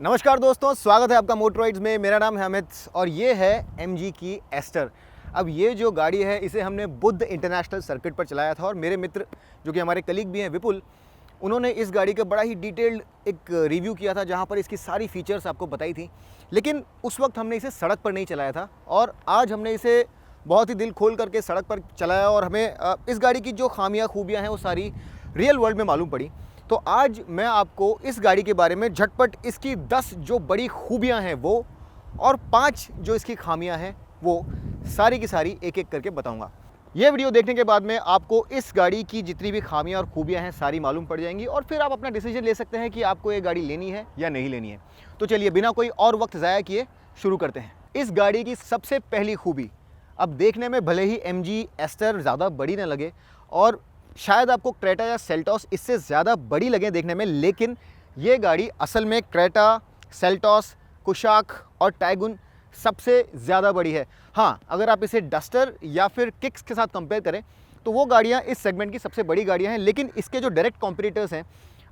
नमस्कार दोस्तों, स्वागत है आपका मोटरराइड्स में। मेरा नाम है अमित और ये है MG की एस्टर। अब ये जो गाड़ी है इसे हमने बुद्ध इंटरनेशनल सर्किट पर चलाया था और मेरे मित्र जो कि हमारे कलीग भी हैं विपुल, उन्होंने इस गाड़ी का बड़ा ही डिटेल्ड एक रिव्यू किया था जहाँ पर इसकी सारी फीचर्स आपको बताई थी। लेकिन उस वक्त हमने इसे सड़क पर नहीं चलाया था और आज हमने इसे बहुत ही दिल खोल करके सड़क पर चलाया और हमें इस गाड़ी की जो खामियां खूबियां हैं वो सारी रियल वर्ल्ड में मालूम पड़ी। तो आज मैं आपको इस गाड़ी के बारे में झटपट इसकी 10 जो बड़ी खूबियां हैं वो और 5 जो इसकी खामियां हैं वो सारी की सारी एक एक करके बताऊंगा। ये वीडियो देखने के बाद में आपको इस गाड़ी की जितनी भी खामियां और खूबियां हैं सारी मालूम पड़ जाएंगी और फिर आप अपना डिसीजन ले सकते हैं कि आपको ये गाड़ी लेनी है या नहीं लेनी है। तो चलिए बिना कोई और वक्त ज़ाया किए शुरू करते हैं। इस गाड़ी की सबसे पहली खूबी, अब देखने में भले ही MG एस्टर ज़्यादा बड़ी ना लगे और शायद आपको क्रेटा या सेल्टॉस इससे ज़्यादा बड़ी लगे देखने में, लेकिन ये गाड़ी असल में क्रेटा, सेल्टॉस, कुशाक और टाइगुन सबसे ज़्यादा बड़ी है। हाँ, अगर आप इसे डस्टर या फिर किक्स के साथ कंपेयर करें तो वो गाड़ियाँ इस सेगमेंट की सबसे बड़ी गाड़ियाँ हैं, लेकिन इसके जो डायरेक्ट कॉम्पिटिटर्स हैं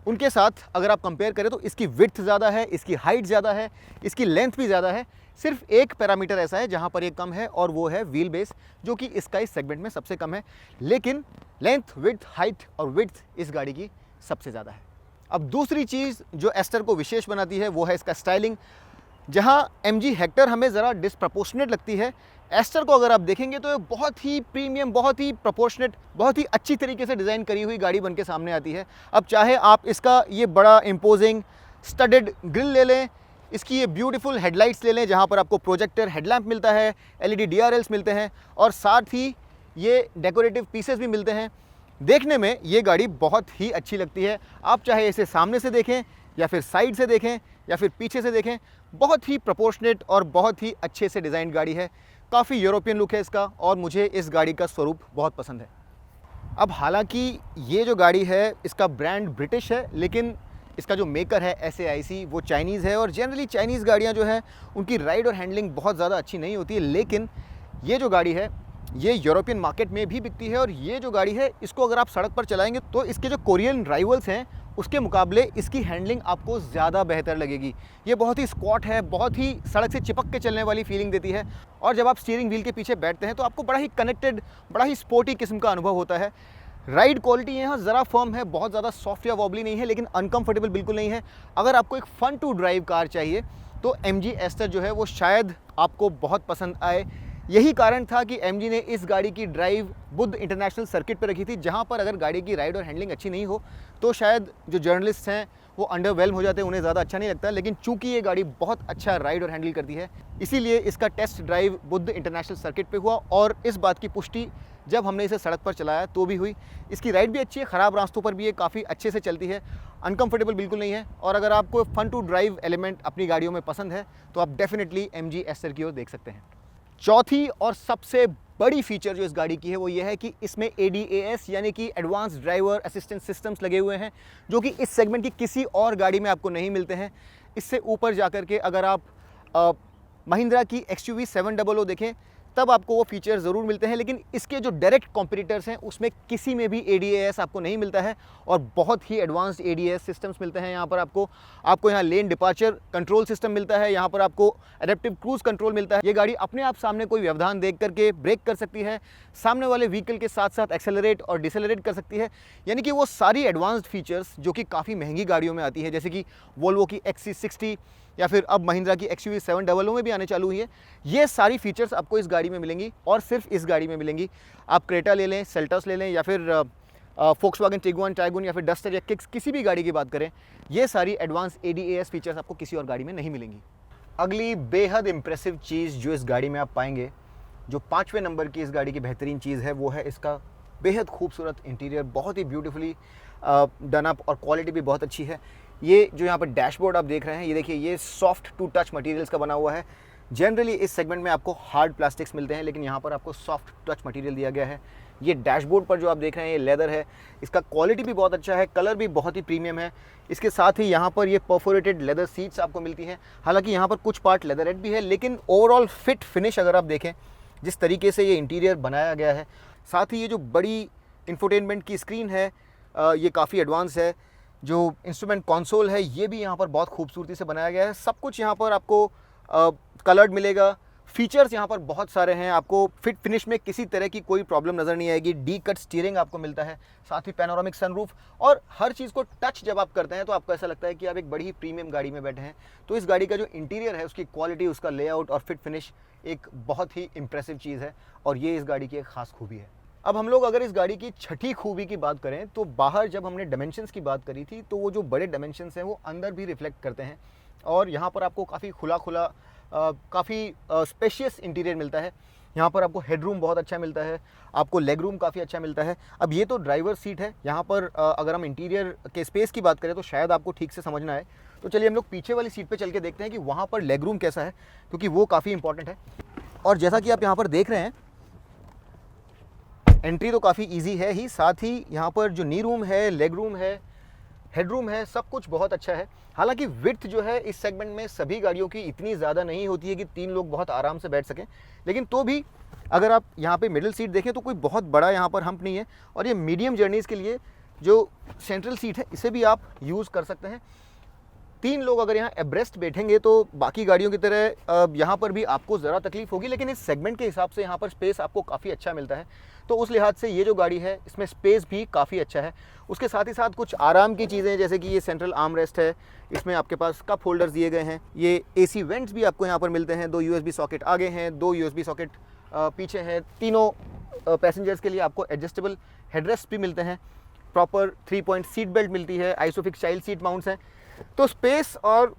उनके साथ अगर आप कंपेयर करें तो इसकी विड्थ ज़्यादा है, इसकी हाइट ज़्यादा है, इसकी लेंथ भी ज़्यादा है। सिर्फ एक पैरामीटर ऐसा है जहाँ पर ये कम है और वो है व्हील बेस, जो कि इसका इस सेगमेंट में सबसे कम है, लेकिन लेंथ, विड्थ, हाइट और विड्थ इस गाड़ी की सबसे ज़्यादा है। अब दूसरी चीज़ जो एस्टर को विशेष बनाती है वो है इसका स्टाइलिंग। जहाँ MG हेक्टर हमें ज़रा डिसप्रपोर्शनेट लगती है, एस्टर को अगर आप देखेंगे तो ये बहुत ही प्रीमियम, बहुत ही प्रोपोर्शनेट, बहुत ही अच्छी तरीके से डिज़ाइन करी हुई गाड़ी बन के सामने आती है। अब चाहे आप इसका ये बड़ा इम्पोजिंग स्टडेड ग्रिल ले लें, इसकी ये ब्यूटीफुल हेडलाइट्स ले लें जहाँ पर आपको प्रोजेक्टर हेडलैम्प मिलता है, LED DRLs मिलते हैं और साथ ही ये डेकोरेटिव पीसेस भी मिलते हैं। देखने में ये गाड़ी बहुत ही अच्छी लगती है। आप चाहे इसे सामने से देखें या फिर साइड से देखें या फिर पीछे से देखें, बहुत ही प्रोपोर्शनेट और बहुत ही अच्छे से डिज़ाइन गाड़ी है। काफ़ी यूरोपियन लुक है इसका और मुझे इस गाड़ी का स्वरूप बहुत पसंद है। अब हालांकि ये जो गाड़ी है इसका ब्रांड ब्रिटिश है, लेकिन इसका जो मेकर है SAIC वो चाइनीज़ है और जनरली चाइनीज़ गाड़ियाँ जो हैं उनकी राइड और हैंडलिंग बहुत ज़्यादा अच्छी नहीं होती है, लेकिन ये जो गाड़ी है ये यूरोपियन मार्केट में भी बिकती है और ये जो गाड़ी है इसको अगर आप सड़क पर चलाएंगे तो इसके जो कोरियन राइवल्स हैं उसके मुकाबले इसकी हैंडलिंग आपको ज़्यादा बेहतर लगेगी। ये बहुत ही स्क्वाट है, बहुत ही सड़क से चिपक के चलने वाली फीलिंग देती है और जब आप स्टीयरिंग व्हील के पीछे बैठते हैं तो आपको बड़ा ही कनेक्टेड, बड़ा ही स्पोर्टी किस्म का अनुभव होता है। राइड क्वालिटी यहाँ ज़रा फर्म है, बहुत ज़्यादा सॉफ्ट या वॉबली नहीं है, लेकिन अनकंफर्टेबल बिल्कुल नहीं है। अगर आपको एक फ़न टू ड्राइव कार चाहिए तो MG एस्टर जो है वो शायद आपको बहुत पसंद आए। यही कारण था कि MG ने इस गाड़ी की ड्राइव बुद्ध इंटरनेशनल सर्किट पर रखी थी, जहाँ पर अगर गाड़ी की राइड और हैंडलिंग अच्छी नहीं हो तो शायद जो जर्नलिस्ट हैं वो अंडरवेल्म हो जाते हैं, उन्हें ज़्यादा अच्छा नहीं लगता। लेकिन चूंकि ये गाड़ी बहुत अच्छा राइड और हैंडल करती है इसीलिए इसका test drive Buddh international circuit पे हुआ और इस बात की पुष्टि जब हमने इसे सड़क पर चलाया तो भी हुई। इसकी राइड भी अच्छी है, ख़राब रास्तों पर भी ये काफ़ी अच्छे से चलती है, अनकंफर्टेबल बिल्कुल नहीं है। और अगर आपको फन टू ड्राइव एलिमेंट अपनी गाड़ियों में पसंद है तो आप डेफिनेटली MG एस्टर की ओर देख सकते हैं। चौथी और सबसे बड़ी फीचर जो इस गाड़ी की है वो ये है कि इसमें ADAS यानी कि एडवांस ड्राइवर असिस्टेंस सिस्टम्स लगे हुए हैं, जो कि इस सेगमेंट की किसी और गाड़ी में आपको नहीं मिलते हैं। इससे ऊपर जाकर के अगर आप महिंद्रा की XUV 700 देखें तब आपको वो फीचर ज़रूर मिलते हैं, लेकिन इसके जो डायरेक्ट कॉम्पिटिटर्स हैं उसमें किसी में भी ADAS आपको नहीं मिलता है और बहुत ही एडवांस्ड ADAS सिस्टम्स मिलते हैं। यहाँ पर आपको यहाँ लेन डिपार्चर कंट्रोल सिस्टम मिलता है, यहाँ पर आपको एडेप्टिव क्रूज कंट्रोल मिलता है। ये गाड़ी अपने आप सामने कोई व्यवधान देख करके ब्रेक कर सकती है, सामने वाले व्हीकल के साथ साथ एक्सेलरेट और डिसेलरेट कर सकती है, यानी कि वो सारी एडवांस्ड फीचर्स जो कि काफ़ी महंगी गाड़ियों में आती है, जैसे कि वोल्वो की XC60 या फिर अब महिंद्रा की XUV 700 में भी आने चालू हुई है। ये सारी फीचर्स आपको इस गाड़ी में मिलेंगी और सिर्फ इस गाड़ी में मिलेंगी। आप क्रेटा ले लें, सेल्टॉस ले लें या फिर फोक्सवैगन टिगुआन, टाइगुन या फिर डस्टर या किक्स, किसी भी गाड़ी की बात करें, ये सारी एडवांस ADAS फीचर्स आपको किसी और गाड़ी में नहीं मिलेंगी। अगली बेहद इंप्रेसिव चीज़ जो इस गाड़ी में आप पाएंगे, जो 5वें नंबर की इस गाड़ी की बेहतरीन चीज़ है, वो है इसका बेहद खूबसूरत इंटीरियर, बहुत ही ब्यूटीफुली डन अप और क्वालिटी भी बहुत अच्छी है। ये जो यहाँ पर डैशबोर्ड आप देख रहे हैं, ये देखिए, ये सॉफ्ट टू टच मटेरियल्स का बना हुआ है। जनरली इस सेगमेंट में आपको हार्ड प्लास्टिक्स मिलते हैं, लेकिन यहाँ पर आपको सॉफ्ट टच मटेरियल दिया गया है। ये डैशबोर्ड पर जो आप देख रहे हैं ये लेदर है, इसका क्वालिटी भी बहुत अच्छा है, कलर भी बहुत ही प्रीमियम है। इसके साथ ही यहाँ पर ये परफोरेटेड लेदर सीट्स आपको मिलती हैं। हालांकि यहाँ पर कुछ पार्ट लेदरेट भी है, लेकिन ओवरऑल फिट फिनिश अगर आप देखें जिस तरीके से ये इंटीरियर बनाया गया है, साथ ही ये जो बड़ी इंफोटेनमेंट की स्क्रीन है ये काफ़ी एडवांस है। जो इंस्ट्रूमेंट कंसोल है ये भी यहाँ पर बहुत खूबसूरती से बनाया गया है। सब कुछ यहाँ पर आपको कलर्ड मिलेगा। फीचर्स यहाँ पर बहुत सारे हैं, आपको फिट फिनिश में किसी तरह की कोई प्रॉब्लम नज़र नहीं आएगी। डी कट स्टीयरिंग आपको मिलता है, साथ ही पैनोरामिक सनरूफ, और हर चीज़ को टच जब आप करते हैं तो आपको ऐसा लगता है कि आप एक बड़ी ही प्रीमियम गाड़ी में बैठे हैं। तो इस गाड़ी का जो इंटीरियर है, उसकी क्वालिटी, उसका लेआउट और फिट फिनिश एक बहुत ही इंप्रेसिव चीज़ है, और ये इस गाड़ी की एक ख़ास खूबी है। अब हम लोग अगर इस गाड़ी की छठी खूबी की बात करें तो बाहर जब हमने डायमेंशंस की बात करी थी तो वो जो बड़े डायमेंशंस हैं वो अंदर भी रिफ्लेक्ट करते हैं, और यहाँ पर आपको काफ़ी खुला काफ़ी स्पेशियस इंटीरियर मिलता है। यहाँ पर आपको हेडरूम बहुत अच्छा मिलता है, आपको लेग रूम काफ़ी अच्छा मिलता है। अब ये तो ड्राइवर सीट है, यहाँ पर अगर हम इंटीरियर के स्पेस की बात करें तो शायद आपको ठीक से समझना है, तो चलिए हम लोग पीछे वाली सीट पे चल के देखते हैं कि वहाँ पर लेग रूम कैसा है, क्योंकि वो काफ़ी इंपॉर्टेंट है। और जैसा कि आप यहाँ पर देख रहे हैं, एंट्री तो काफ़ी ईजी है ही, साथ ही यहाँ पर जो नी रूम है, लेग रूम है, हेडरूम है, सब कुछ बहुत अच्छा है। हालांकि विड्थ जो है इस सेगमेंट में सभी गाड़ियों की इतनी ज़्यादा नहीं होती है कि 3 लोग बहुत आराम से बैठ सकें, लेकिन तो भी अगर आप यहाँ पे मिडिल सीट देखें तो कोई बहुत बड़ा यहाँ पर हम्प नहीं है, और ये मीडियम जर्नीज़ के लिए जो सेंट्रल सीट है इसे भी आप यूज़ कर सकते हैं। 3 लोग अगर यहाँ एब्रेस्ट बैठेंगे तो बाकी गाड़ियों की तरह यहाँ पर भी आपको ज़रा तकलीफ होगी, लेकिन इस सेगमेंट के हिसाब से यहाँ पर स्पेस आपको काफ़ी अच्छा मिलता है। तो उस लिहाज से ये जो गाड़ी है इसमें स्पेस भी काफ़ी अच्छा है। उसके साथ ही साथ कुछ आराम की चीज़ें, जैसे कि ये सेंट्रल आर्म रेस्ट है, इसमें आपके पास कप होल्डर्स दिए गए हैं, ये AC वेंट्स भी आपको यहाँ पर मिलते हैं, 2 USB सॉकेट आगे हैं, 2 USB सॉकेट पीछे हैं, तीनों पैसेंजर्स के लिए आपको एडजस्टेबल हेडरेस्ट भी मिलते हैं, प्रॉपर 3 पॉइंट सीट बेल्ट मिलती है, आइसोफिक्स चाइल्ड सीट माउंट्स हैं। तो स्पेस और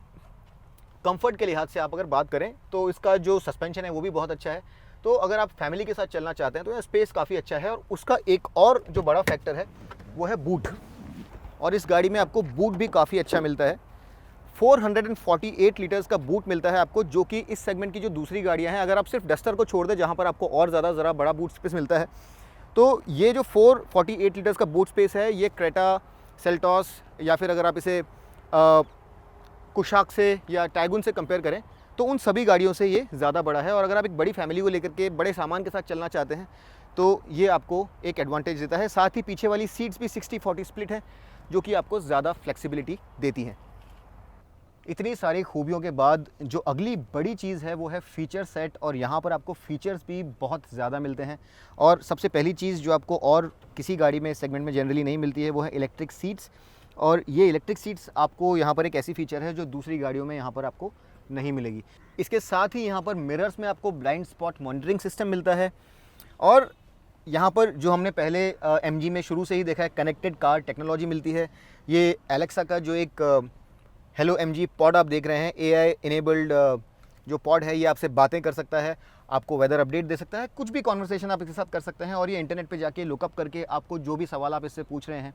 कंफर्ट के लिहाज से आप अगर बात करें तो इसका जो सस्पेंशन है वो भी बहुत अच्छा है। तो अगर आप फैमिली के साथ चलना चाहते हैं तो यह स्पेस काफ़ी अच्छा है। और उसका एक और जो बड़ा फैक्टर है वो है बूट, और इस गाड़ी में आपको बूट भी काफ़ी अच्छा मिलता है। 448 लीटर्स का बूट मिलता है आपको, जो कि इस सेगमेंट की जो दूसरी गाड़ियां हैं, अगर आप सिर्फ डस्टर को छोड़ दें जहां पर आपको और ज़रा बड़ा बूट स्पेस मिलता है, तो ये जो 448 लीटर्स का बूट स्पेस है ये क्रेटा, सेल्टॉस, या फिर अगर आप इसे कुशाक से या टाइगुन से कंपेयर करें तो उन सभी गाड़ियों से ये ज़्यादा बड़ा है। और अगर आप एक बड़ी फैमिली को लेकर के बड़े सामान के साथ चलना चाहते हैं तो ये आपको एक एडवांटेज देता है। साथ ही पीछे वाली सीट्स भी 60-40 स्प्लिट है, जो कि आपको ज़्यादा फ्लेक्सिबिलिटी देती हैं। इतनी सारी खूबियों के बाद जो अगली बड़ी चीज़ है वो है फ़ीचर सेट, और यहाँ पर आपको फ़ीचर्स भी बहुत ज़्यादा मिलते हैं। और सबसे पहली चीज़ जो आपको और किसी गाड़ी में सेगमेंट में जनरली नहीं मिलती है वो है इलेक्ट्रिक सीट्स। और ये इलेक्ट्रिक सीट्स आपको यहाँ पर एक ऐसी फ़ीचर है जो दूसरी गाड़ियों में यहाँ पर आपको नहीं मिलेगी। इसके साथ ही यहाँ पर मिरर्स में आपको ब्लाइंड स्पॉट मॉनिटरिंग सिस्टम मिलता है, और यहाँ पर जो हमने पहले MG में शुरू से ही देखा है, कनेक्टेड कार टेक्नोलॉजी मिलती है। ये एलेक्सा का जो एक हेलो MG पॉड आप देख रहे हैं, AI इनेबल्ड जो पॉड है ये आपसे बातें कर सकता है, आपको वेदर अपडेट दे सकता है, कुछ भी कॉन्वर्सेशन आप इसके साथ कर सकते हैं, और ये इंटरनेट पे जाके लुकअप करके आपको जो भी सवाल आप इससे पूछ रहे हैं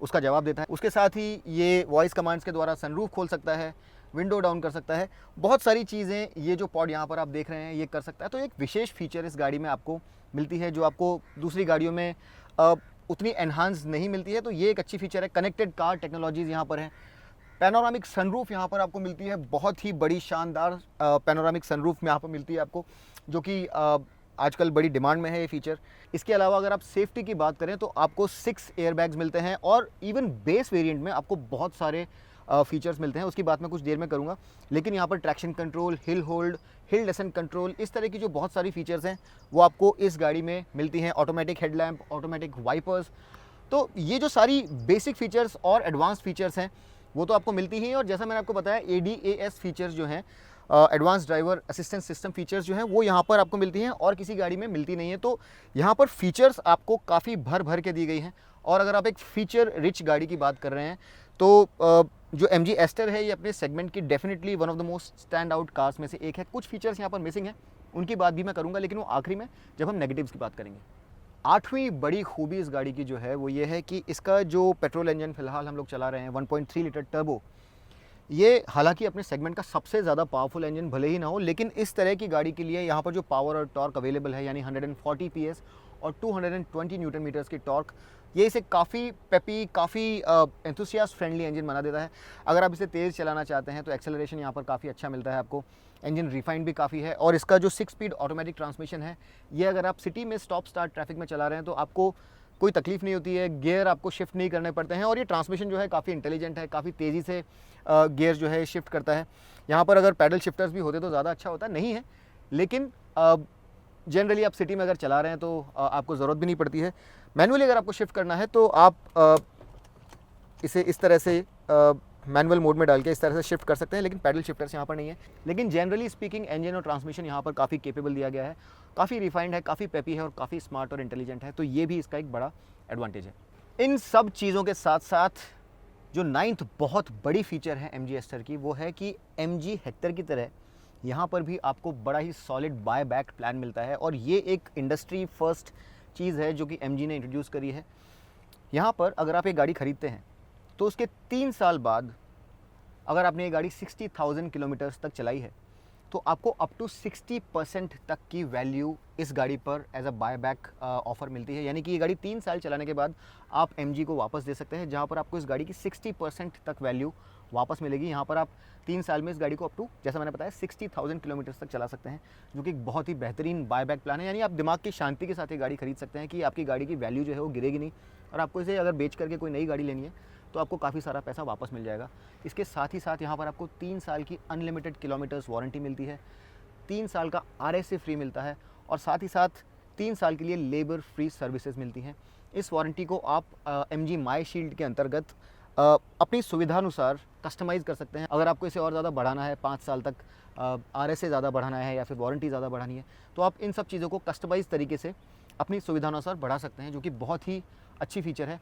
उसका जवाब देता है। उसके साथ ही ये वॉइस कमांड्स के द्वारा सनरूफ खोल सकता है, विंडो डाउन कर सकता है, बहुत सारी चीज़ें ये जो पॉड यहाँ पर आप देख रहे हैं ये कर सकता है। तो एक विशेष फीचर इस गाड़ी में आपको मिलती है जो आपको दूसरी गाड़ियों में उतनी एनहांस नहीं मिलती है, तो ये एक अच्छी फीचर है। कनेक्टेड कार टेक्नोलॉजीज़ यहाँ पर हैं। पैनोरामिक सनरूफ यहाँ पर आपको मिलती है, बहुत ही बड़ी शानदार पैनोरामिक सनरूफ में यहाँ पर मिलती है आपको, जो कि आजकल बड़ी डिमांड में है ये फीचर। इसके अलावा अगर आप सेफ्टी की बात करें तो आपको 6 एयरबैग्स मिलते हैं, और इवन बेस वेरिएंट में आपको बहुत सारे फीचर्स मिलते हैं, उसकी बात मैं कुछ देर में करूँगा। लेकिन यहाँ पर ट्रैक्शन कंट्रोल, हिल होल्ड, हिल डेसेंट कंट्रोल, इस तरह की जो बहुत सारी फीचर्स हैं वो आपको इस गाड़ी में मिलती हैं। ऑटोमेटिक हेडलैम्प, ऑटोमेटिक वाइपर्स, तो ये जो सारी बेसिक फीचर्स और एडवांस फीचर्स हैं वो तो आपको मिलती ही हैं। और जैसा मैंने आपको बताया, ADAS फीचर्स जो हैं, advance driver assistance system features जो हैं वो यहाँ पर आपको मिलती हैं और किसी गाड़ी में मिलती नहीं है। तो यहाँ पर फीचर्स आपको काफ़ी भर के दी गई हैं। और अगर आप एक फ़ीचर रिच गाड़ी की बात कर रहे हैं तो जो MG एस्टर है ये अपने सेगमेंट की definitely one of the most stand out cars में से एक है। कुछ फीचर्स यहाँ पर मिसिंग हैं, उनकी बात भी मैं करूँगा, लेकिन वो आखिरी में जब हम नेगेटिव्स की बात करेंगे। 8वीं बड़ी खूबी इस गाड़ी की जो है वो ये है कि इसका जो पेट्रोल इंजन फ़िलहाल हम लोग चला रहे हैं 1.3 लीटर टर्बो, ये हालांकि अपने सेगमेंट का सबसे ज़्यादा पावरफुल इंजन भले ही ना हो, लेकिन इस तरह की गाड़ी के लिए यहाँ पर जो पावर और टॉर्क अवेलेबल है, यानी 140 PS और 220 न्यूटन मीटर्स की टॉर्क, ये इसे काफ़ी पेपी, काफ़ी एंथुसियास्ट फ्रेंडली इंजन बना देता है। अगर आप इसे तेज़ चलाना चाहते हैं तो एक्सेलरेशन यहाँ पर काफ़ी अच्छा मिलता है आपको। इंजन रिफाइंड भी काफ़ी है, और इसका जो 6 स्पीड ऑटोमेटिक ट्रांसमिशन है, ये अगर आप सिटी में स्टॉप स्टार्ट ट्रैफिक में चला रहे हैं तो आपको कोई तकलीफ़ नहीं होती है, गियर आपको शिफ्ट नहीं करने पड़ते हैं और ये ट्रांसमिशन जो है काफ़ी इंटेलिजेंट है, काफ़ी तेज़ी से गियर जो है शिफ्ट करता है। यहाँ पर अगर पैडल शिफ्टर्स भी होते तो ज़्यादा अच्छा होता, नहीं है, लेकिन जनरली आप सिटी में अगर चला रहे हैं तो आपको ज़रूरत भी नहीं पड़ती है। मैनुअली अगर आपको शिफ्ट करना है तो आप इसे इस तरह से मैनुअल मोड में डाल के इस तरह से शिफ्ट कर सकते हैं, लेकिन पैडल शिफ्टर्स यहाँ पर नहीं है। लेकिन जनरली स्पीकिंग इंजन और ट्रांसमिशन यहाँ पर काफ़ी केपेबल दिया गया है, काफ़ी रिफाइंड है, काफ़ी पेपी है और काफ़ी स्मार्ट और इंटेलिजेंट है, तो ये भी इसका एक बड़ा एडवांटेज है। इन सब चीज़ों के साथ साथ जो 9th बहुत बड़ी फीचर है MG एस्टर की, वो है कि MG हेक्टर की तरह यहाँ पर भी आपको बड़ा ही सॉलिड बाय बैक प्लान मिलता है और ये एक इंडस्ट्री फर्स्ट चीज़ है जो कि MG ने इंट्रोड्यूस करी है। यहाँ पर अगर आप एक गाड़ी खरीदते हैं तो उसके 3 साल बाद अगर आपने ये गाड़ी 60,000 किलोमीटर्स तक चलाई है तो आपको अप टू 60% तक की वैल्यू इस गाड़ी पर as a buy back offer मिलती है। यानी कि ये गाड़ी 3 साल चलाने के बाद आप MG को वापस दे सकते हैं, जहाँ पर आपको इस गाड़ी की 60% तक वैल्यू वापस मिलेगी। यहाँ पर आप 3 साल में इस गाड़ी को अप टू, जैसा मैंने बताया, 60,000 किलोमीटर्स तक चला सकते हैं, जो कि एक बहुत ही बेहतरीन बाय बैक प्लान है। यानी आप दिमाग की शांति के साथ ये गाड़ी खरीद सकते हैं कि आपकी गाड़ी की वैल्यू जो है वो गिरेगी नहीं और आपको इसे अगर बेच करके कोई नई गाड़ी लेनी है तो आपको काफ़ी सारा पैसा वापस मिल जाएगा। इसके साथ ही साथ यहाँ पर आपको 3 साल की अनलिमिटेड किलोमीटर्स वारंटी मिलती है, 3 साल का RSA फ्री मिलता है और साथ ही साथ 3 साल के लिए लेबर फ्री सर्विसेज मिलती हैं। इस वारंटी को आप MG माई शील्ड के अंतर्गत अपनी सुविधानुसार कस्टमाइज़ कर सकते हैं। अगर आपको इसे और ज़्यादा बढ़ाना है, 5 साल तक RSA ज़्यादा बढ़ाना है या फिर वारंटी ज़्यादा बढ़ानी है, तो आप इन सब चीज़ों को कस्टमाइज़ तरीके से अपनी सुविधानुसार बढ़ा सकते हैं, जो कि बहुत ही अच्छी फीचर है।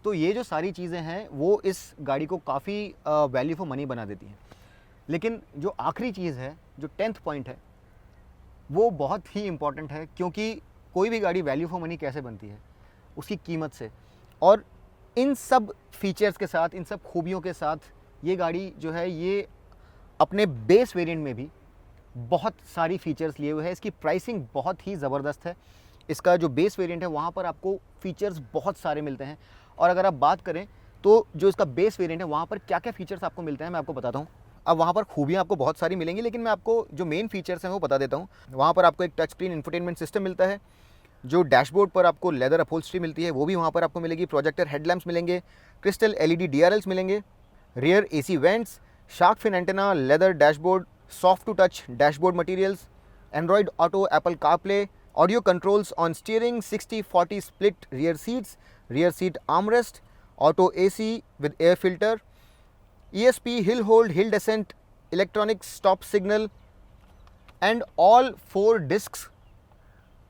तो ये जो सारी चीज़ें हैं वो इस गाड़ी को काफ़ी वैल्यू फॉर मनी बना देती हैं। लेकिन जो आखिरी चीज़ है, जो 10th पॉइंट है, वो बहुत ही इम्पॉर्टेंट है, क्योंकि कोई भी गाड़ी वैल्यू फॉर मनी कैसे बनती है, उसकी कीमत से। और इन सब फीचर्स के साथ, इन सब खूबियों के साथ ये गाड़ी जो है ये अपने बेस वेरिएंट में भी बहुत सारी फीचर्स लिए हुए है। इसकी प्राइसिंग बहुत ही ज़बरदस्त है। इसका जो बेस वेरिएंट है वहाँ पर आपको फीचर्स बहुत सारे मिलते हैं और अगर आप बात करें तो जो इसका बेस वेरिएंट है वहाँ पर क्या क्या फीचर्स आपको मिलते हैं मैं आपको बताता हूँ। अब वहाँ पर खूबियाँ आपको बहुत सारी मिलेंगी, लेकिन मैं आपको जो मेन फीचर्स हैं वो बता देता हूँ। वहाँ पर आपको एक टच स्क्रीन इंफोटेनमेंट सिस्टम मिलता है, जो डैशबोर्ड पर आपको लेदर अपहोल्स्ट्री मिलती है वो भी वहाँ पर आपको मिलेगी, प्रोजेक्टर हेडलैम्प्स मिलेंगे, क्रिस्टल LED DRLs मिलेंगे, rear AC vents, shark fin antenna, leather dashboard, soft to touch dashboard materials, Android auto, Apple CarPlay, audio controls on steering, 60-40 split rear seats, rear seat armrest, auto AC with air filter, ESP, hill hold, hill descent, electronic stop signal and all 4 discs,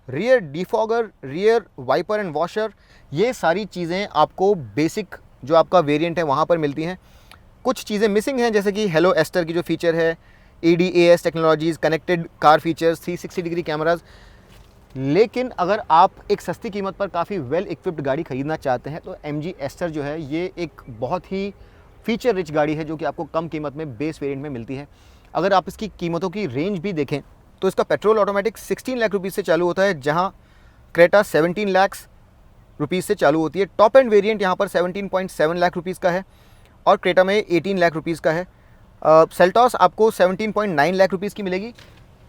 rear defogger, rear wiper and washer। ये सारी चीज़ें आपको basic जो आपका variant है वहाँ पर मिलती हैं। कुछ चीज़ें मिसिंग हैं, जैसे कि हेलो एस्टर की जो फीचर है, ADAS technologies, connected car features, 360 degree cameras. लेकिन अगर आप एक सस्ती कीमत पर काफ़ी वेल इक्विप्ड गाड़ी खरीदना चाहते हैं तो MG एस्टर जो है ये एक बहुत ही फीचर रिच गाड़ी है, जो कि आपको कम कीमत में बेस वेरिएंट में मिलती है। अगर आप इसकी कीमतों की रेंज भी देखें तो इसका पेट्रोल ऑटोमेटिक 16 लाख रुपीज़ से चालू होता है, जहाँ क्रेटा 17 लाख रुपीज़ से चालू होती है। टॉप एंड वेरिएंट यहाँ पर 17.7 लाख रुपीज़ का है और क्रेटा में 18 लाख रुपीज़ का है। सेल्टॉस आपको 17.9 लाख रुपीज़ की मिलेगी।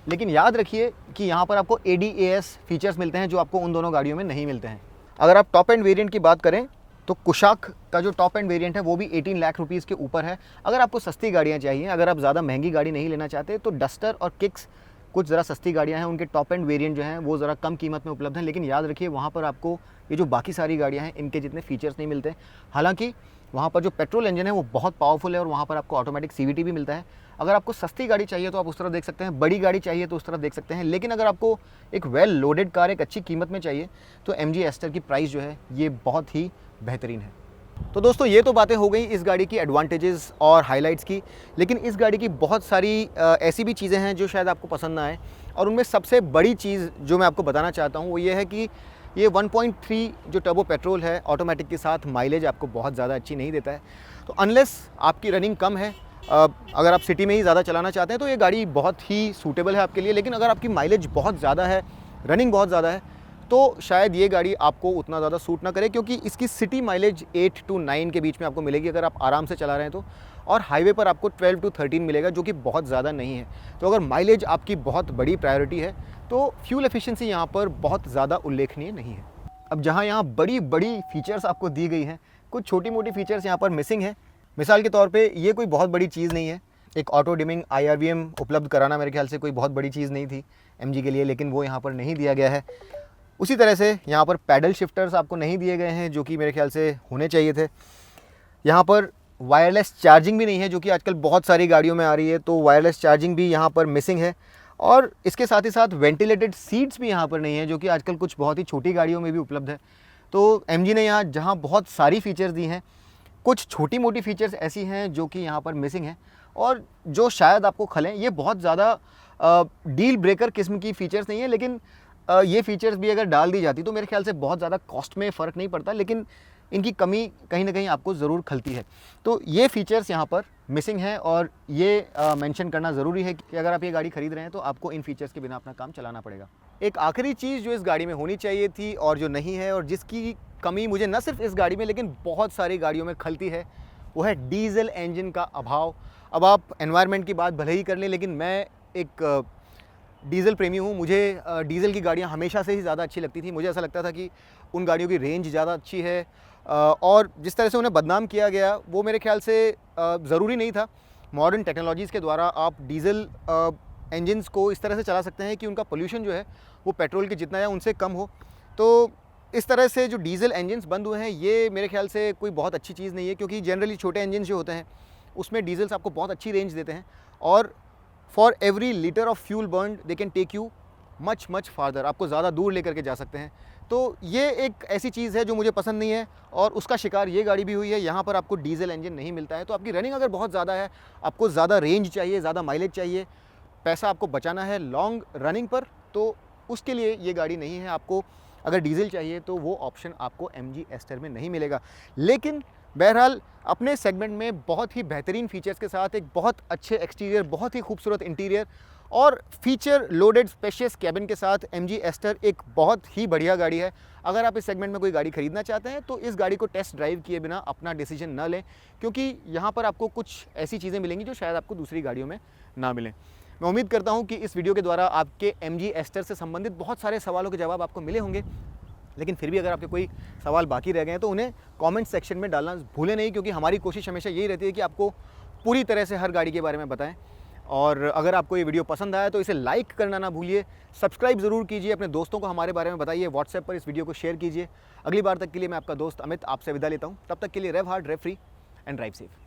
लेकिन याद रखिए कि यहाँ पर आपको ADAS फीचर्स मिलते हैं जो आपको उन दोनों गाड़ियों में नहीं मिलते हैं। अगर आप टॉप एंड वेरिएंट की बात करें तो कुशाक का जो टॉप एंड वेरिएंट है वो भी 18 लाख रुपीज़ के ऊपर है। अगर आपको सस्ती गाड़ियाँ चाहिए, अगर आप ज़्यादा महंगी गाड़ी नहीं लेना चाहते, तो डस्टर और किक्स कुछ ज़रा सस्ती गाड़ियाँ हैं, उनके टॉप एंड वेरिएंट जो हैं वो ज़रा कम कीमत में उपलब्ध हैं। लेकिन याद रखिए वहाँ पर आपको ये जो बाकी सारी गाड़ियाँ हैं इनके जितने फीचर्स नहीं मिलते। हालाँकि वहाँ पर जो पेट्रोल इंजन है वो बहुत पावरफुल है और वहाँ पर आपको ऑटोमेटिक CVT भी मिलता है। अगर आपको सस्ती गाड़ी चाहिए तो आप उस तरफ देख सकते हैं, बड़ी गाड़ी चाहिए तो उस तरफ देख सकते हैं। लेकिन अगर आपको एक वेल लोडेड कार एक अच्छी कीमत में चाहिए तो MG एस्टर की प्राइस जो है ये बहुत ही बेहतरीन है। तो दोस्तों ये तो बातें हो गई इस गाड़ी की एडवांटेजेस और हाइलाइट्स की, लेकिन इस गाड़ी की बहुत सारी ऐसी भी चीज़ें हैं जो शायद आपको पसंद ना आए। और उनमें सबसे बड़ी चीज़ जो मैं आपको बताना चाहता हूँ वो ये है कि ये 1.3 जो टर्बो पेट्रोल है ऑटोमेटिक के साथ माइलेज आपको बहुत ज़्यादा अच्छी नहीं देता है। तो अनलेस आपकी रनिंग कम है, अगर आप सिटी में ही ज़्यादा चलाना चाहते हैं तो ये गाड़ी बहुत ही सूटेबल है आपके लिए। लेकिन अगर आपकी माइलेज बहुत ज़्यादा है, रनिंग बहुत ज़्यादा है, तो शायद ये गाड़ी आपको उतना ज़्यादा सूट ना करे, क्योंकि इसकी सिटी माइलेज 8 to 9 के बीच में आपको मिलेगी अगर आप आराम से चला रहे हैं तो, और हाईवे पर आपको 12 to 13 मिलेगा, जो कि बहुत ज़्यादा नहीं है। तो अगर माइलेज आपकी बहुत बड़ी प्रायोरिटी है तो फ्यूल एफिशिएंसी यहाँ पर बहुत ज़्यादा उल्लेखनीय नहीं है। अब जहाँ यहाँ बड़ी बड़ी फीचर्स आपको दी गई हैं, कुछ छोटी मोटी फीचर्स यहाँ पर मिसिंग है। मिसाल के तौर पे ये कोई बहुत बड़ी चीज़ नहीं है, एक ऑटो डिमिंग IRVM उपलब्ध कराना मेरे ख्याल से कोई बहुत बड़ी चीज़ नहीं थी MG के लिए, लेकिन वो यहाँ पर नहीं दिया गया है। उसी तरह से यहाँ पर पैडल शिफ्टर्स आपको नहीं दिए गए हैं, जो कि मेरे ख्याल से होने चाहिए थे। यहाँ पर वायरलेस चार्जिंग भी नहीं है, जो कि आजकल बहुत सारी गाड़ियों में आ रही है, तो वायरलेस चार्जिंग भी यहाँ पर मिसिंग है। और इसके साथ ही साथ वेंटिलेटेड सीट्स भी यहाँ पर नहीं है, जो कि आजकल कुछ बहुत ही छोटी गाड़ियों में भी उपलब्ध है। तो MG ने यहाँ जहाँ बहुत सारी फीचर्स दी हैं, कुछ छोटी मोटी फीचर्स ऐसी हैं जो कि यहाँ पर मिसिंग हैं, और जो शायद आपको खलें। ये बहुत ज़्यादा डील ब्रेकर किस्म की फ़ीचर्स नहीं है, लेकिन ये फ़ीचर्स भी अगर डाल दी जाती तो मेरे ख्याल से बहुत ज़्यादा कॉस्ट में फ़र्क नहीं पड़ता, लेकिन इनकी कमी कहीं ना कहीं आपको ज़रूर खलती है। तो ये फ़ीचर्स यहाँ पर मिसिंग हैं, और ये मेंशन करना ज़रूरी है कि अगर आप ये गाड़ी खरीद रहे हैं तो आपको इन फ़ीचर्स के बिना अपना काम चलाना पड़ेगा। एक आखिरी चीज़ जो इस गाड़ी में होनी चाहिए थी और जो नहीं है, और जिसकी कमी मुझे न सिर्फ इस गाड़ी में लेकिन बहुत सारी गाड़ियों में खलती है, वो है डीजल इंजन का अभाव। अब आप एनवायरनमेंट की बात भले ही कर लें, लेकिन मैं एक डीज़ल प्रेमी हूँ। मुझे डीज़ल की गाड़ियाँ हमेशा से ही ज़्यादा अच्छी लगती थी। मुझे ऐसा लगता था कि उन गाड़ियों की रेंज ज़्यादा अच्छी है, और जिस तरह से उन्हें बदनाम किया गया वो मेरे ख्याल से ज़रूरी नहीं था। मॉडर्न टेक्नोलॉजीज़ के द्वारा आप डीज़ल इंजन्स को इस तरह से चला सकते हैं कि उनका पोल्यूशन जो है वो पेट्रोल के जितना या उनसे कम हो। तो इस तरह से जो डीज़ल इंजन्स बंद हुए हैं, ये मेरे ख्याल से कोई बहुत अच्छी चीज़ नहीं है, क्योंकि जनरली छोटे इंजन जो होते हैं उसमें डीजल्स आपको बहुत अच्छी रेंज देते हैं, और for every litre of fuel burn they can take you much farther, आपको ज़्यादा दूर लेकर के जा सकते हैं। तो ये एक ऐसी चीज़ है जो मुझे पसंद नहीं है, और उसका शिकार ये गाड़ी भी हुई है। यहाँ पर आपको डीजल इंजन नहीं मिलता है, तो आपकी रनिंग अगर बहुत ज़्यादा है, आपको ज़्यादा रेंज चाहिए, ज़्यादा माइलेज चाहिए, पैसा आपको बचाना है लॉन्ग रनिंग पर, तो उसके लिए ये गाड़ी नहीं है। आपको अगर डीजल चाहिए तो वो ऑप्शन आपको MG एस्टर में नहीं मिलेगा। लेकिन बहरहाल अपने सेगमेंट में बहुत ही बेहतरीन फीचर्स के साथ एक बहुत अच्छे एक्सटीरियर, बहुत ही खूबसूरत इंटीरियर और फीचर लोडेड स्पेशियस कैबिन के साथ MG एस्टर एक बहुत ही बढ़िया गाड़ी है। अगर आप इस सेगमेंट में कोई गाड़ी खरीदना चाहते हैं तो इस गाड़ी को टेस्ट ड्राइव किए बिना अपना डिसीजन ना लें, क्योंकि यहाँ पर आपको कुछ ऐसी चीज़ें मिलेंगी जो शायद आपको दूसरी गाड़ियों में ना मिलें। मैं उम्मीद करता हूँ कि इस वीडियो के द्वारा आपके MG एस्टर से संबंधित बहुत सारे सवालों के जवाब आपको मिले होंगे, लेकिन फिर भी अगर आपके कोई सवाल बाकी रह गए हैं तो उन्हें कमेंट सेक्शन में डालना भूलें नहीं, क्योंकि हमारी कोशिश हमेशा यही रहती है कि आपको पूरी तरह से हर गाड़ी के बारे में बताएं। और अगर आपको ये वीडियो पसंद आया तो इसे लाइक करना ना भूलिए, सब्सक्राइब ज़रूर कीजिए, अपने दोस्तों को हमारे बारे में बताइए, व्हाट्सएप पर इस वीडियो को शेयर कीजिए। अगली बार तक के लिए मैं आपका दोस्त अमित आपसे विदा लेता हूँ। तब तक के लिए rev hard, rev free and drive safe.